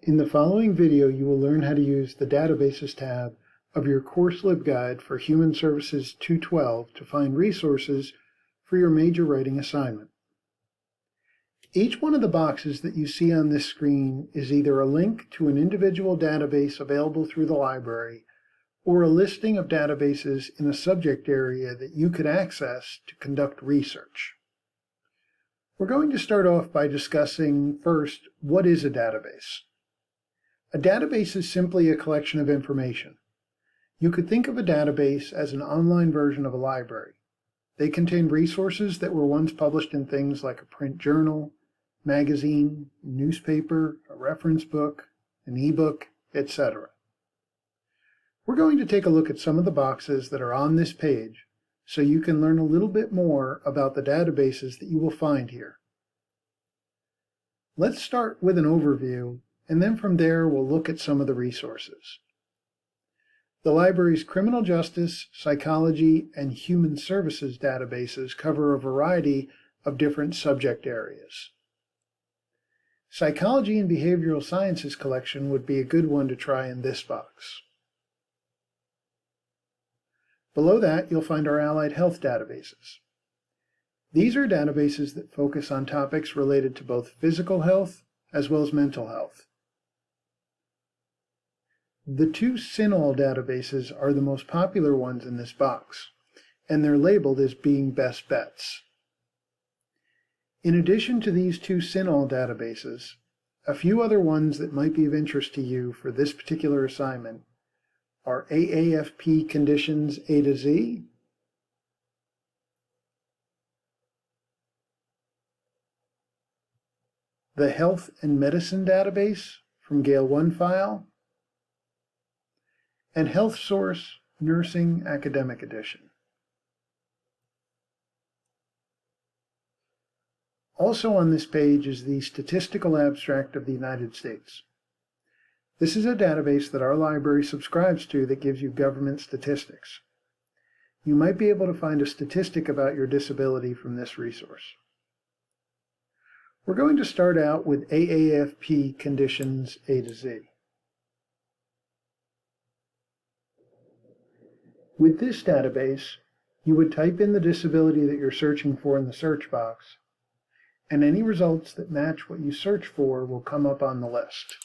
In the following video, you will learn how to use the Databases tab of your course LibGuide for Human Services 212 to find resources for your major writing assignment. Each one of the boxes that you see on this screen is either a link to an individual database available through the library or a listing of databases in a subject area that you could access to conduct research. We're going to start off by discussing first, what is a database? A database is simply a collection of information. You could think of a database as an online version of a library. They contain resources that were once published in things like a print journal, magazine, newspaper, a reference book, an ebook, etc. We're going to take a look at some of the boxes that are on this page so you can learn a little bit more about the databases that you will find here. Let's start with an overview, and then from there we'll look at some of the resources. The library's criminal justice, psychology, and human services databases cover a variety of different subject areas. Psychology and behavioral sciences collection would be a good one to try in this box. Below that, you'll find our allied health databases. These are databases that focus on topics related to both physical health as well as mental health. The two CINAHL databases are the most popular ones in this box, and they're labeled as being best bets. In addition to these two CINAHL databases, a few other ones that might be of interest to you for this particular assignment are AAFP Conditions A to Z, the Health and Medicine Database from Gale 1 file, and Health Source Nursing Academic Edition. Also on this page is the Statistical Abstract of the United States. This is a database that our library subscribes to that gives you government statistics. You might be able to find a statistic about your disability from this resource. We're going to start out with AAFP Conditions A to Z. With this database, you would type in the disability that you're searching for in the search box, and any results that match what you search for will come up on the list.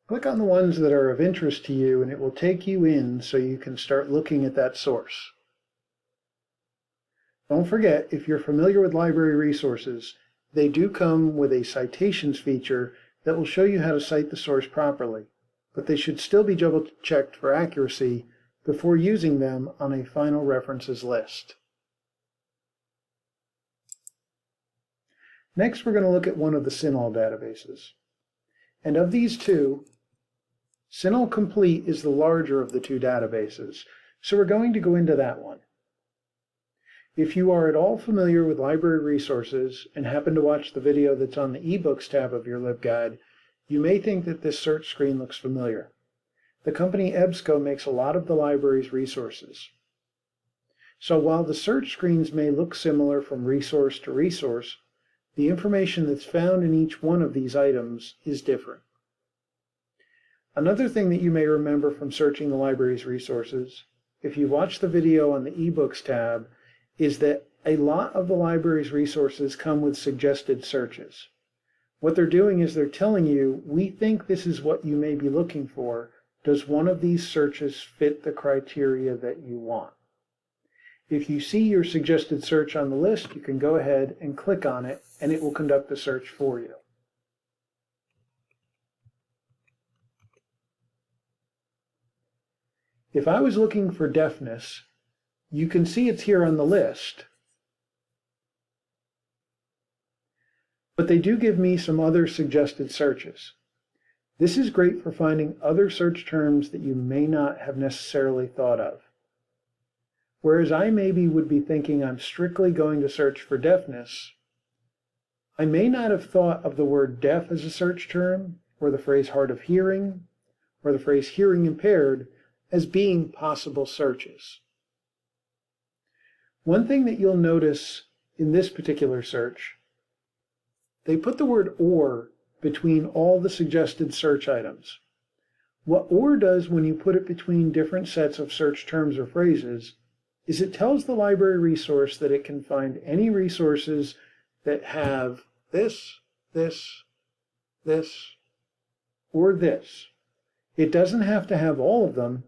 Click on the ones that are of interest to you and it will take you in so you can start looking at that source. Don't forget, if you're familiar with library resources, they do come with a citations feature that will show you how to cite the source properly, but they should still be double-checked for accuracy before using them on a final references list. Next, we're going to look at one of the CINAHL databases. And of these two, CINAHL Complete is the larger of the two databases, so we're going to go into that one. If you are at all familiar with library resources and happen to watch the video that's on the eBooks tab of your LibGuide, you may think that this search screen looks familiar. The company EBSCO makes a lot of the library's resources. So while the search screens may look similar from resource to resource, the information that's found in each one of these items is different. Another thing that you may remember from searching the library's resources, if you watch the video on the eBooks tab, is that a lot of the library's resources come with suggested searches. What they're doing is they're telling you, we think this is what you may be looking for. Does one of these searches fit the criteria that you want? If you see your suggested search on the list, you can go ahead and click on it, and it will conduct the search for you. If I was looking for deafness, you can see it's here on the list, but they do give me some other suggested searches. This is great for finding other search terms that you may not have necessarily thought of. Whereas I maybe would be thinking I'm strictly going to search for deafness, I may not have thought of the word deaf as a search term, or the phrase hard of hearing, or the phrase hearing impaired as being possible searches. One thing that you'll notice in this particular search, they put the word "or" between all the suggested search items. What "or" does when you put it between different sets of search terms or phrases is it tells the library resource that it can find any resources that have this, this, this, or this. It doesn't have to have all of them.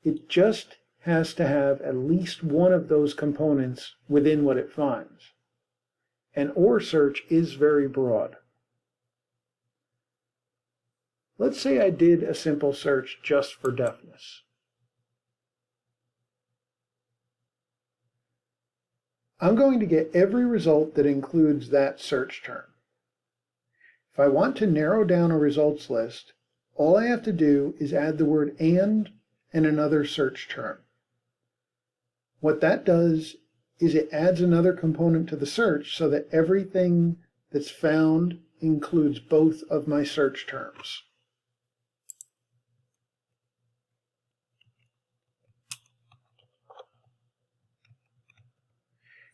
It just has to have at least one of those components within what it finds. An "or" search is very broad. Let's say I did a simple search just for deafness. I'm going to get every result that includes that search term. If I want to narrow down a results list, all I have to do is add the word and another search term. What that does is it adds another component to the search so that everything that's found includes both of my search terms.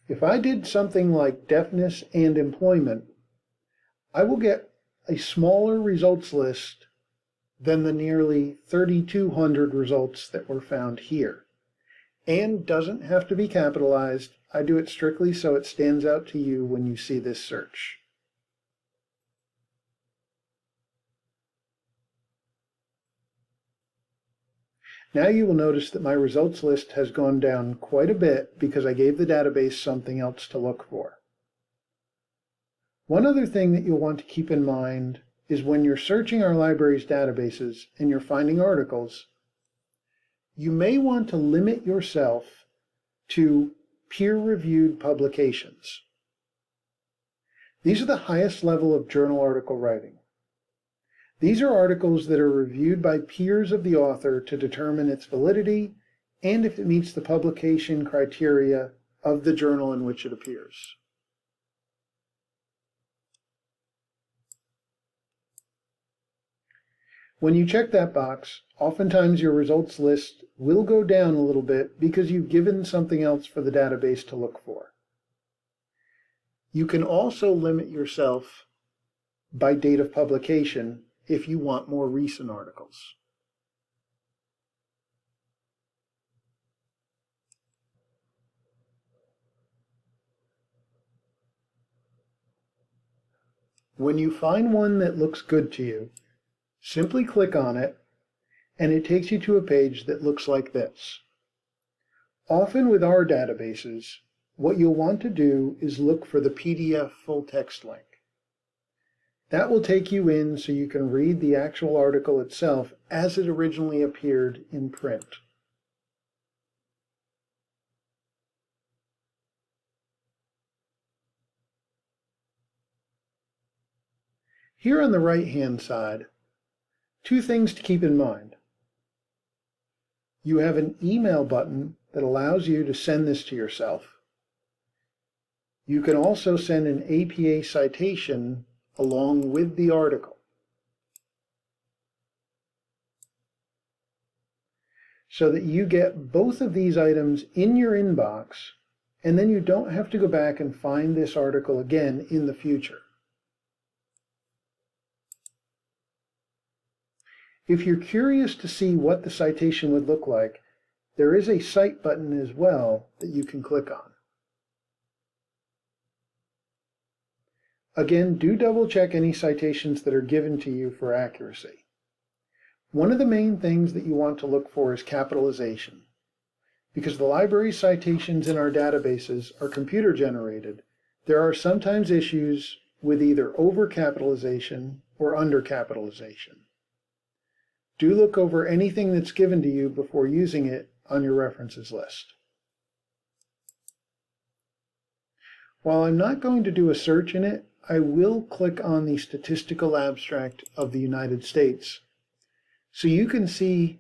If I did something like deafness and employment, I will get a smaller results list than the nearly 3,200 results that were found here. And doesn't have to be capitalized. I do it strictly so it stands out to you when you see this search. Now you will notice that my results list has gone down quite a bit because I gave the database something else to look for. One other thing that you'll want to keep in mind is when you're searching our library's databases and you're finding articles, you may want to limit yourself to peer-reviewed publications. These are the highest level of journal article writing. These are articles that are reviewed by peers of the author to determine its validity and if it meets the publication criteria of the journal in which it appears. When you check that box, oftentimes your results list will go down a little bit because you've given something else for the database to look for. You can also limit yourself by date of publication if you want more recent articles. When you find one that looks good to you, simply click on it and it takes you to a page that looks like this. Often with our databases, what you'll want to do is look for the PDF full text link. That will take you in so you can read the actual article itself as it originally appeared in print. Here on the right-hand side, two things to keep in mind. You have an email button that allows you to send this to yourself. You can also send an APA citation along with the article. So that you get both of these items in your inbox, and then you don't have to go back and find this article again in the future. If you're curious to see what the citation would look like, there is a Cite button as well that you can click on. Again, do double check any citations that are given to you for accuracy. One of the main things that you want to look for is capitalization. Because the library's citations in our databases are computer generated, there are sometimes issues with either overcapitalization or undercapitalization. Do look over anything that's given to you before using it on your references list. While I'm not going to do a search in it, I will click on the Statistical Abstract of the United States so you can see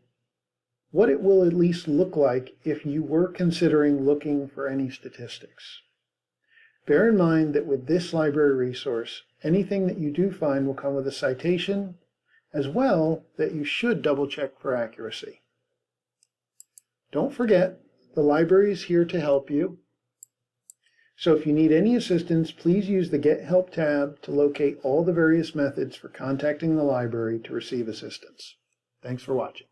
what it will at least look like if you were considering looking for any statistics. Bear in mind that with this library resource, anything that you do find will come with a citation, as well that you should double check for accuracy. Don't forget, the library is here to help you. So if you need any assistance, please use the Get Help tab to locate all the various methods for contacting the library to receive assistance. Thanks for watching.